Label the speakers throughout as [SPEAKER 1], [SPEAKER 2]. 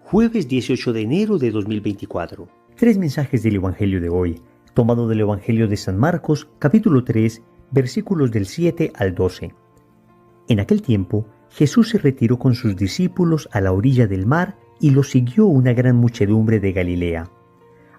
[SPEAKER 1] Jueves 18 de enero de 2024. Tres mensajes del Evangelio de hoy, tomado del Evangelio de San Marcos, capítulo 3, versículos del 7 al 12. En aquel tiempo, Jesús se retiró con sus discípulos a la orilla del mar y lo siguió una gran muchedumbre de Galilea.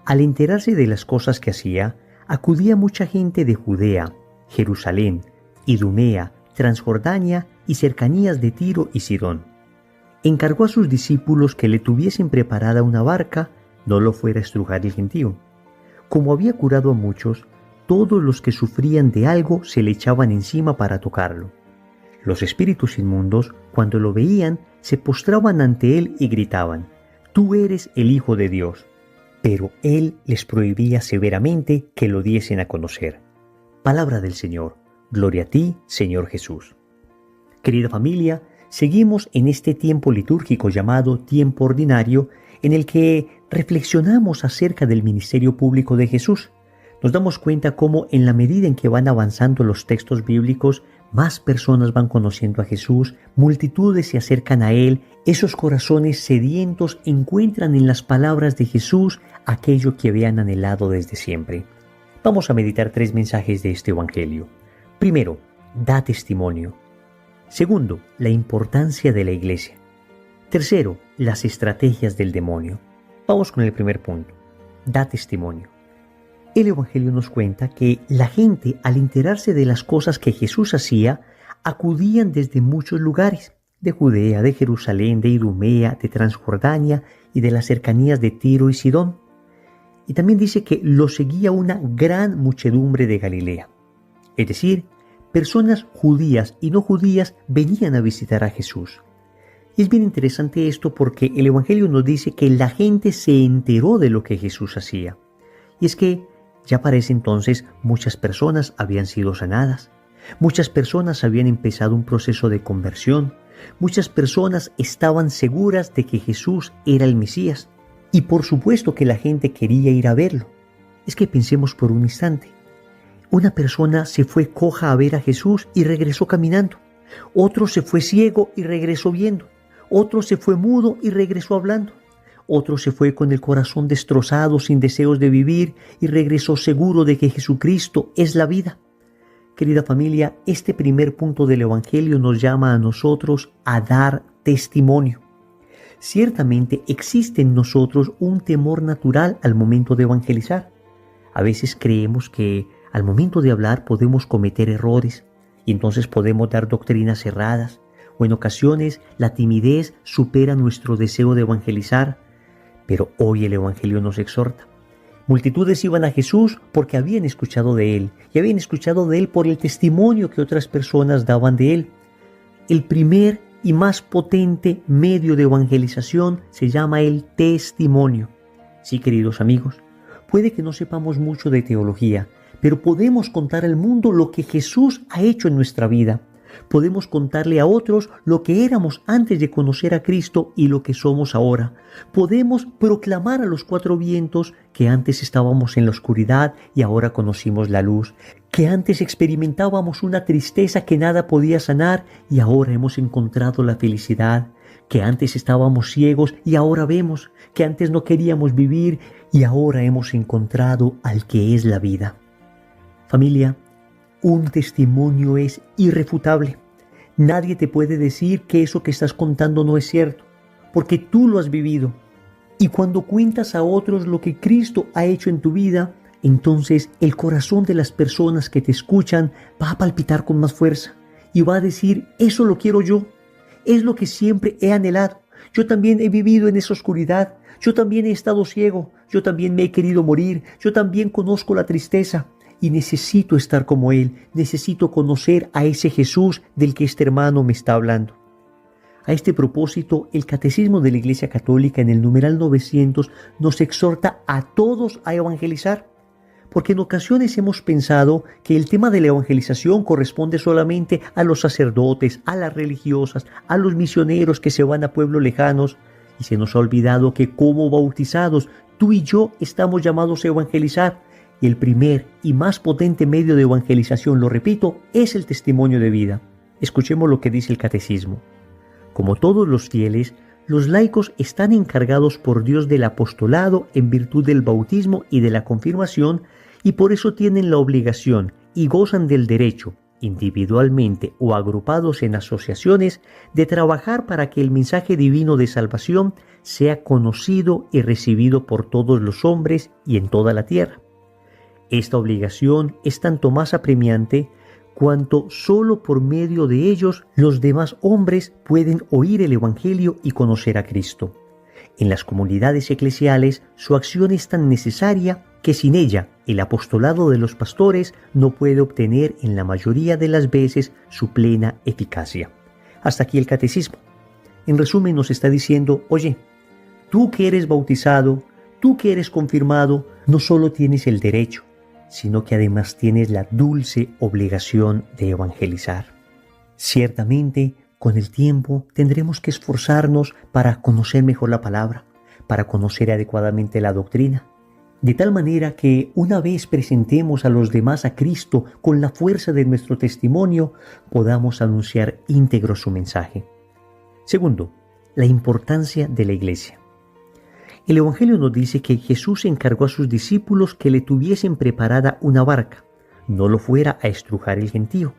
[SPEAKER 1] Al enterarse de las cosas que hacía, acudía mucha gente de Judea, Jerusalén, Idumea, Transjordania y cercanías de Tiro y Sidón. Encargó a sus discípulos que le tuviesen preparada una barca, no lo fuera a estrujar el gentío. Como había curado a muchos, todos los que sufrían de algo se le echaban encima para tocarlo. Los espíritus inmundos, cuando lo veían, se postraban ante él y gritaban: «Tú eres el Hijo de Dios». Pero él les prohibía severamente que lo diesen a conocer. Palabra del Señor. Gloria a ti, Señor Jesús. Querida familia, seguimos en este tiempo litúrgico llamado tiempo ordinario, en el que reflexionamos acerca del ministerio público de Jesús. Nos damos cuenta cómo en la medida en que van avanzando los textos bíblicos, más personas van conociendo a Jesús, multitudes se acercan a Él, esos corazones sedientos encuentran en las palabras de Jesús aquello que habían anhelado desde siempre. Vamos a meditar tres mensajes de este Evangelio. Primero, da testimonio. Segundo, la importancia de la iglesia. Tercero, las estrategias del demonio. Vamos con el primer punto. Da testimonio. El Evangelio nos cuenta que la gente, al enterarse de las cosas que Jesús hacía, acudían desde muchos lugares, de Judea, de Jerusalén, de Idumea, de Transjordania y de las cercanías de Tiro y Sidón. Y también dice que lo seguía una gran muchedumbre de Galilea. Es decir, personas judías y no judías venían a visitar a Jesús. Y es bien interesante esto porque el Evangelio nos dice que la gente se enteró de lo que Jesús hacía. Y es que ya para ese entonces muchas personas habían sido sanadas, muchas personas habían empezado un proceso de conversión, muchas personas estaban seguras de que Jesús era el Mesías. Y por supuesto que la gente quería ir a verlo. Es que pensemos por un instante. Una persona se fue coja a ver a Jesús y regresó caminando. Otro se fue ciego y regresó viendo. Otro se fue mudo y regresó hablando. Otro se fue con el corazón destrozado, sin deseos de vivir, y regresó seguro de que Jesucristo es la vida. Querida familia, este primer punto del Evangelio nos llama a nosotros a dar testimonio. Ciertamente existe en nosotros un temor natural al momento de evangelizar. A veces creemos que al momento de hablar podemos cometer errores y entonces podemos dar doctrinas erradas, o en ocasiones la timidez supera nuestro deseo de evangelizar. Pero hoy el Evangelio nos exhorta. Multitudes iban a Jesús porque habían escuchado de Él, y habían escuchado de Él por el testimonio que otras personas daban de Él. El primer y más potente medio de evangelización se llama el testimonio. Sí, queridos amigos, puede que no sepamos mucho de teología, pero podemos contar al mundo lo que Jesús ha hecho en nuestra vida. Podemos contarle a otros lo que éramos antes de conocer a Cristo y lo que somos ahora. Podemos proclamar a los cuatro vientos que antes estábamos en la oscuridad y ahora conocimos la luz, que antes experimentábamos una tristeza que nada podía sanar y ahora hemos encontrado la felicidad, que antes estábamos ciegos y ahora vemos, que antes no queríamos vivir y ahora hemos encontrado al que es la vida. Familia, un testimonio es irrefutable. Nadie te puede decir que eso que estás contando no es cierto, porque tú lo has vivido. Y cuando cuentas a otros lo que Cristo ha hecho en tu vida, entonces el corazón de las personas que te escuchan va a palpitar con más fuerza y va a decir: eso lo quiero yo, es lo que siempre he anhelado. Yo también he vivido en esa oscuridad, yo también he estado ciego, yo también me he querido morir, yo también conozco la tristeza. Y necesito estar como Él, necesito conocer a ese Jesús del que este hermano me está hablando. A este propósito, el Catecismo de la Iglesia Católica en el numeral 900 nos exhorta a todos a evangelizar, porque en ocasiones hemos pensado que el tema de la evangelización corresponde solamente a los sacerdotes, a las religiosas, a los misioneros que se van a pueblos lejanos, y se nos ha olvidado que como bautizados, tú y yo estamos llamados a evangelizar. Y el primer y más potente medio de evangelización, lo repito, es el testimonio de vida. Escuchemos lo que dice el Catecismo. Como todos los fieles, los laicos están encargados por Dios del apostolado en virtud del bautismo y de la confirmación, y por eso tienen la obligación y gozan del derecho, individualmente o agrupados en asociaciones, de trabajar para que el mensaje divino de salvación sea conocido y recibido por todos los hombres y en toda la tierra. Esta obligación es tanto más apremiante cuanto solo por medio de ellos los demás hombres pueden oír el Evangelio y conocer a Cristo. En las comunidades eclesiales su acción es tan necesaria que sin ella el apostolado de los pastores no puede obtener en la mayoría de las veces su plena eficacia. Hasta aquí el catecismo. En resumen nos está diciendo, oye, tú que eres bautizado, tú que eres confirmado, no solo tienes el derecho, sino que además tienes la dulce obligación de evangelizar. Ciertamente, con el tiempo tendremos que esforzarnos para conocer mejor la palabra, para conocer adecuadamente la doctrina, de tal manera que una vez presentemos a los demás a Cristo con la fuerza de nuestro testimonio, podamos anunciar íntegro su mensaje. Segundo, la importancia de la Iglesia. El Evangelio nos dice que Jesús encargó a sus discípulos que le tuviesen preparada una barca, no lo fuera a estrujar el gentío.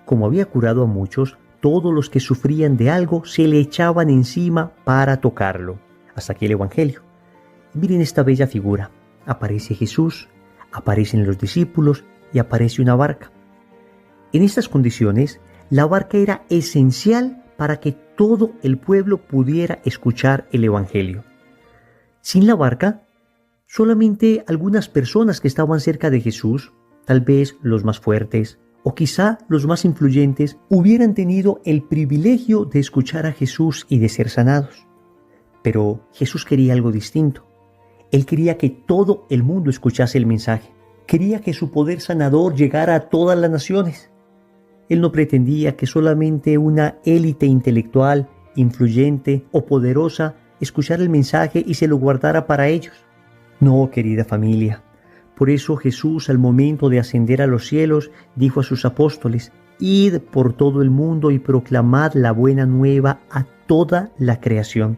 [SPEAKER 1] Como había curado a muchos, todos los que sufrían de algo se le echaban encima para tocarlo. Hasta aquí el Evangelio. Miren esta bella figura. Aparece Jesús, aparecen los discípulos y aparece una barca. En estas condiciones, la barca era esencial para que todo el pueblo pudiera escuchar el Evangelio. Sin la barca, solamente algunas personas que estaban cerca de Jesús, tal vez los más fuertes o quizá los más influyentes, hubieran tenido el privilegio de escuchar a Jesús y de ser sanados. Pero Jesús quería algo distinto. Él quería que todo el mundo escuchase el mensaje. Quería que su poder sanador llegara a todas las naciones. Él no pretendía que solamente una élite intelectual, influyente o poderosa escuchara el mensaje y se lo guardara para ellos. No, querida familia. Por eso Jesús, al momento de ascender a los cielos, dijo a sus apóstoles: «Id por todo el mundo y proclamad la buena nueva a toda la creación».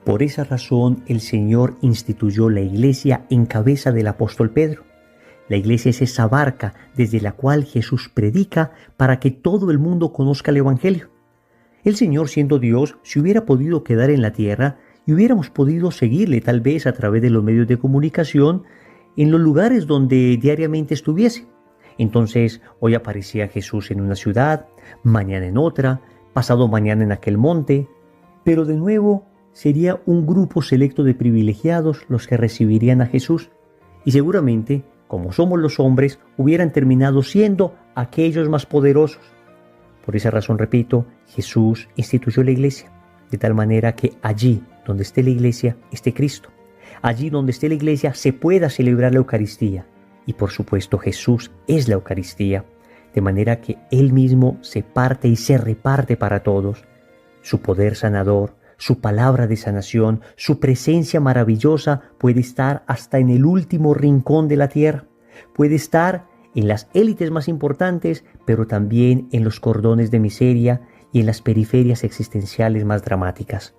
[SPEAKER 1] Por esa razón el Señor instituyó la Iglesia en cabeza del apóstol Pedro. La Iglesia es esa barca desde la cual Jesús predica para que todo el mundo conozca el Evangelio. El Señor, siendo Dios, se hubiera podido quedar en la tierra y hubiéramos podido seguirle tal vez a través de los medios de comunicación en los lugares donde diariamente estuviese. Entonces, hoy aparecía Jesús en una ciudad, mañana en otra, pasado mañana en aquel monte, pero de nuevo sería un grupo selecto de privilegiados los que recibirían a Jesús, y seguramente, como somos los hombres, hubieran terminado siendo aquellos más poderosos. Por esa razón, repito, Jesús instituyó la Iglesia, de tal manera que allí donde esté la Iglesia, esté Cristo. Allí donde esté la Iglesia se pueda celebrar la Eucaristía. Y por supuesto Jesús es la Eucaristía, de manera que Él mismo se parte y se reparte para todos. Su poder sanador, su palabra de sanación, su presencia maravillosa puede estar hasta en el último rincón de la tierra. Puede estar en las élites más importantes, pero también en los cordones de miseria y en las periferias existenciales más dramáticas.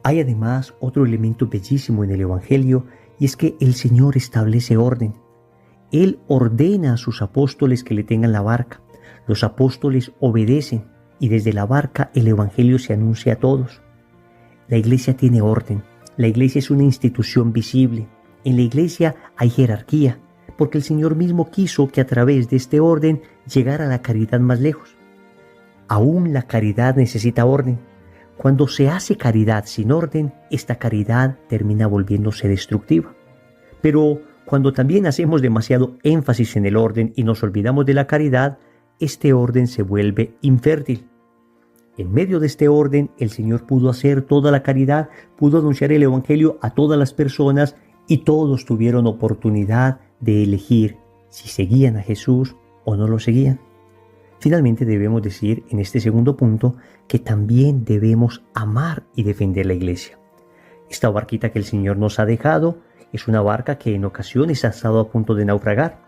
[SPEAKER 1] Hay además otro elemento bellísimo en el Evangelio, y es que el Señor establece orden. Él ordena a sus apóstoles que le tengan la barca. Los apóstoles obedecen y desde la barca el Evangelio se anuncia a todos. La Iglesia tiene orden. La Iglesia es una institución visible. En la Iglesia hay jerarquía, porque el Señor mismo quiso que a través de este orden llegara la caridad más lejos. Aún la caridad necesita orden. Cuando se hace caridad sin orden, esta caridad termina volviéndose destructiva. Pero cuando también hacemos demasiado énfasis en el orden y nos olvidamos de la caridad, este orden se vuelve infértil. En medio de este orden, el Señor pudo hacer toda la caridad, pudo anunciar el Evangelio a todas las personas y todos tuvieron oportunidad de elegir si seguían a Jesús o no lo seguían. Finalmente debemos decir en este segundo punto que también debemos amar y defender la Iglesia. Esta barquita que el Señor nos ha dejado es una barca que en ocasiones ha estado a punto de naufragar.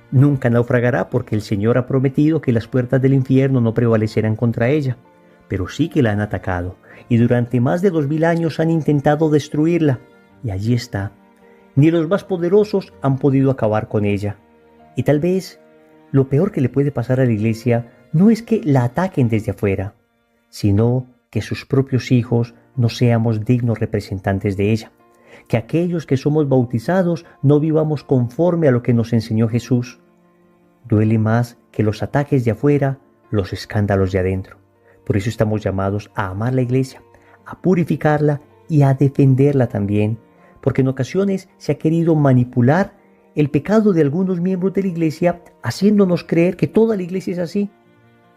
[SPEAKER 1] Nunca naufragará porque el Señor ha prometido que las puertas del infierno no prevalecerán contra ella, pero sí que la han atacado, y durante más de 2000 años han intentado destruirla, y allí está. Ni los más poderosos han podido acabar con ella. Y tal vez lo peor que le puede pasar a la Iglesia no es que la ataquen desde afuera, sino que sus propios hijos no seamos dignos representantes de ella, que aquellos que somos bautizados no vivamos conforme a lo que nos enseñó Jesús. Duele más que los ataques de afuera, los escándalos de adentro. Por eso estamos llamados a amar la Iglesia, a purificarla y a defenderla también, porque en ocasiones se ha querido manipular el pecado de algunos miembros de la Iglesia, haciéndonos creer que toda la Iglesia es así.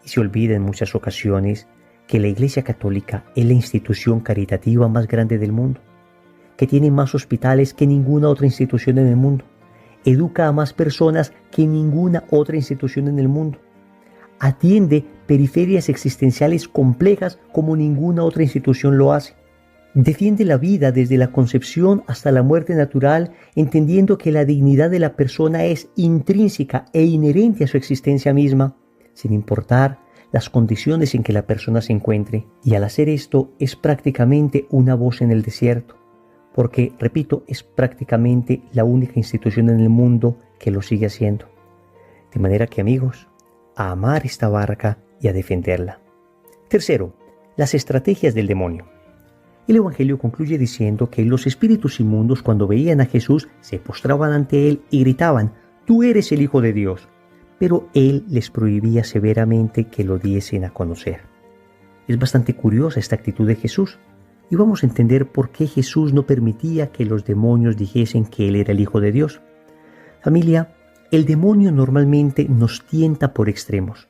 [SPEAKER 1] Y se olvida en muchas ocasiones que la Iglesia Católica es la institución caritativa más grande del mundo, que tiene más hospitales que ninguna otra institución en el mundo, educa a más personas que ninguna otra institución en el mundo, atiende periferias existenciales complejas como ninguna otra institución lo hace, defiende la vida desde la concepción hasta la muerte natural, entendiendo que la dignidad de la persona es intrínseca e inherente a su existencia misma, sin importar las condiciones en que la persona se encuentre. Y al hacer esto es prácticamente una voz en el desierto, porque, repito, es prácticamente la única institución en el mundo que lo sigue haciendo. De manera que, amigos, a amar esta barca y a defenderla. Tercero, las estrategias del demonio. El Evangelio concluye diciendo que los espíritus inmundos, cuando veían a Jesús, se postraban ante él y gritaban: «Tú eres el Hijo de Dios». Pero él les prohibía severamente que lo diesen a conocer. Es bastante curiosa esta actitud de Jesús, y vamos a entender por qué Jesús no permitía que los demonios dijesen que él era el Hijo de Dios. Familia, el demonio normalmente nos tienta por extremos.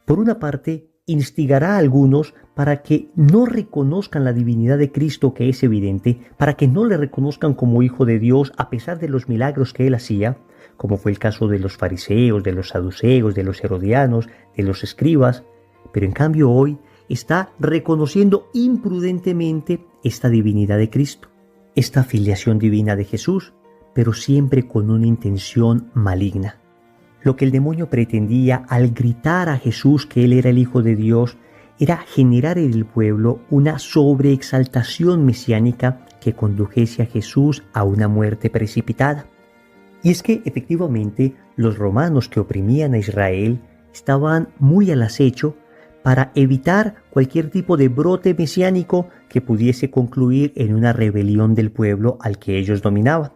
[SPEAKER 1] Por una parte, instigará a algunos para que no reconozcan la divinidad de Cristo, que es evidente, para que no le reconozcan como Hijo de Dios a pesar de los milagros que él hacía, como fue el caso de los fariseos, de los saduceos, de los herodianos, de los escribas. Pero en cambio hoy está reconociendo imprudentemente esta divinidad de Cristo, esta filiación divina de Jesús, pero siempre con una intención maligna. Lo que el demonio pretendía al gritar a Jesús que él era el Hijo de Dios era generar en el pueblo una sobreexaltación mesiánica que condujese a Jesús a una muerte precipitada. Y es que efectivamente los romanos que oprimían a Israel estaban muy al acecho para evitar cualquier tipo de brote mesiánico que pudiese concluir en una rebelión del pueblo al que ellos dominaban.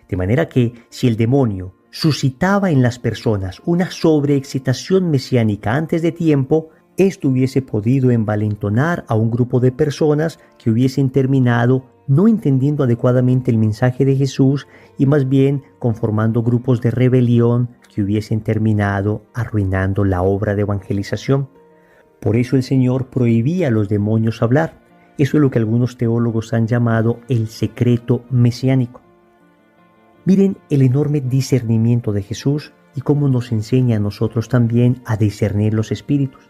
[SPEAKER 1] De manera que si el demonio suscitaba en las personas una sobreexcitación mesiánica antes de tiempo, esto hubiese podido envalentonar a un grupo de personas que hubiesen terminado no entendiendo adecuadamente el mensaje de Jesús y más bien conformando grupos de rebelión que hubiesen terminado arruinando la obra de evangelización. Por eso el Señor prohibía a los demonios hablar. Eso es lo que algunos teólogos han llamado el secreto mesiánico. Miren el enorme discernimiento de Jesús y cómo nos enseña a nosotros también a discernir los espíritus.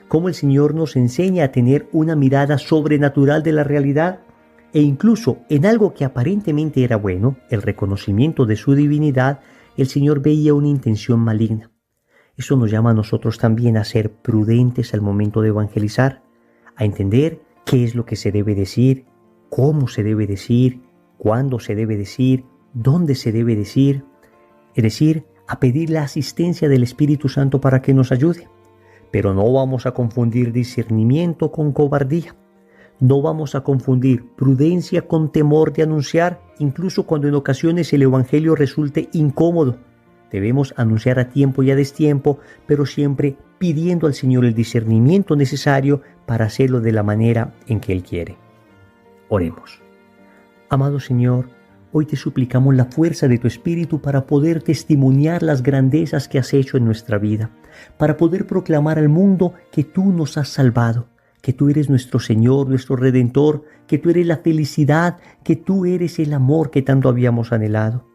[SPEAKER 1] Cómo el Señor nos enseña a tener una mirada sobrenatural de la realidad e incluso en algo que aparentemente era bueno, el reconocimiento de su divinidad, el Señor veía una intención maligna. Eso nos llama a nosotros también a ser prudentes al momento de evangelizar, a entender qué es lo que se debe decir, cómo se debe decir, cuándo se debe decir, dónde se debe decir, es decir, a pedir la asistencia del Espíritu Santo para que nos ayude. Pero no vamos a confundir discernimiento con cobardía. No vamos a confundir prudencia con temor de anunciar, incluso cuando en ocasiones el Evangelio resulte incómodo. Debemos anunciar a tiempo y a destiempo, pero siempre pidiendo al Señor el discernimiento necesario para hacerlo de la manera en que Él quiere. Oremos. Amado Señor, hoy te suplicamos la fuerza de tu Espíritu para poder testimoniar las grandezas que has hecho en nuestra vida, para poder proclamar al mundo que tú nos has salvado, que tú eres nuestro Señor, nuestro Redentor, que tú eres la felicidad, que tú eres el amor que tanto habíamos anhelado.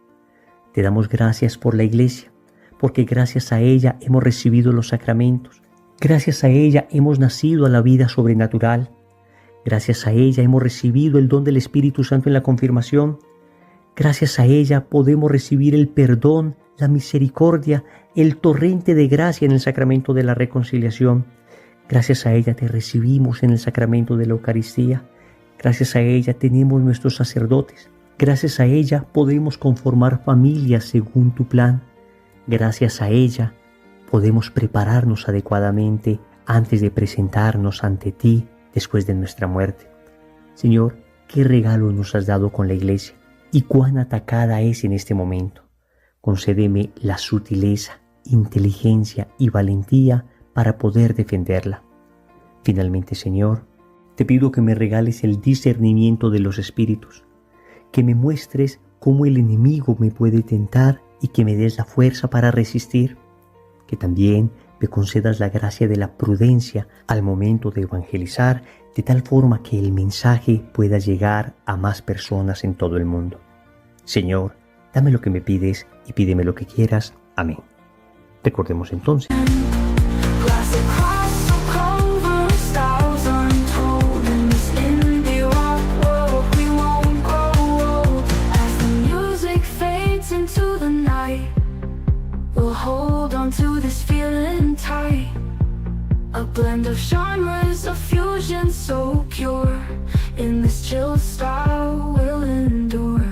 [SPEAKER 1] Te damos gracias por la Iglesia, porque gracias a ella hemos recibido los sacramentos, gracias a ella hemos nacido a la vida sobrenatural, gracias a ella hemos recibido el don del Espíritu Santo en la confirmación, gracias a ella podemos recibir el perdón, la misericordia, el torrente de gracia en el sacramento de la reconciliación. Gracias a ella te recibimos en el sacramento de la Eucaristía. Gracias a ella tenemos nuestros sacerdotes. Gracias a ella podemos conformar familias según tu plan. Gracias a ella podemos prepararnos adecuadamente antes de presentarnos ante ti después de nuestra muerte. Señor, qué regalo nos has dado con la Iglesia y cuán atacada es en este momento. Concédeme la sutileza, inteligencia y valentía para poder defenderla. Finalmente, Señor, te pido que me regales el discernimiento de los espíritus, que me muestres cómo el enemigo me puede tentar y que me des la fuerza para resistir, que también me concedas la gracia de la prudencia al momento de evangelizar, de tal forma que el mensaje pueda llegar a más personas en todo el mundo. Señor, dame lo que me pides y pídeme lo que quieras. Amén. Recordemos entonces.
[SPEAKER 2] To this feeling tight, a blend of genres, a fusion so pure. In this chill style we'll endure.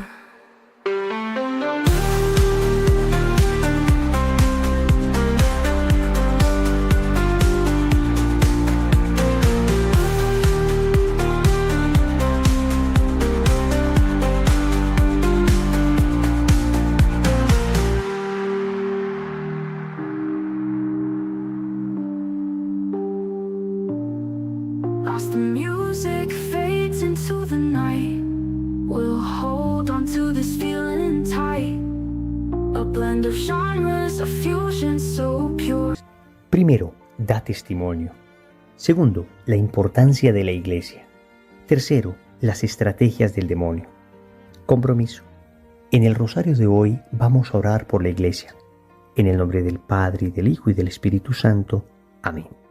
[SPEAKER 2] As the music fades into the night, we'll hold on to this feeling tight. A blend of genres, a fusion so pure.
[SPEAKER 1] Primero, da testimonio. Segundo, la importancia de la Iglesia. Tercero, las estrategias del demonio. Compromiso. En el rosario de hoy vamos a orar por la Iglesia. En el nombre del Padre, y del Hijo y del Espíritu Santo. Amén.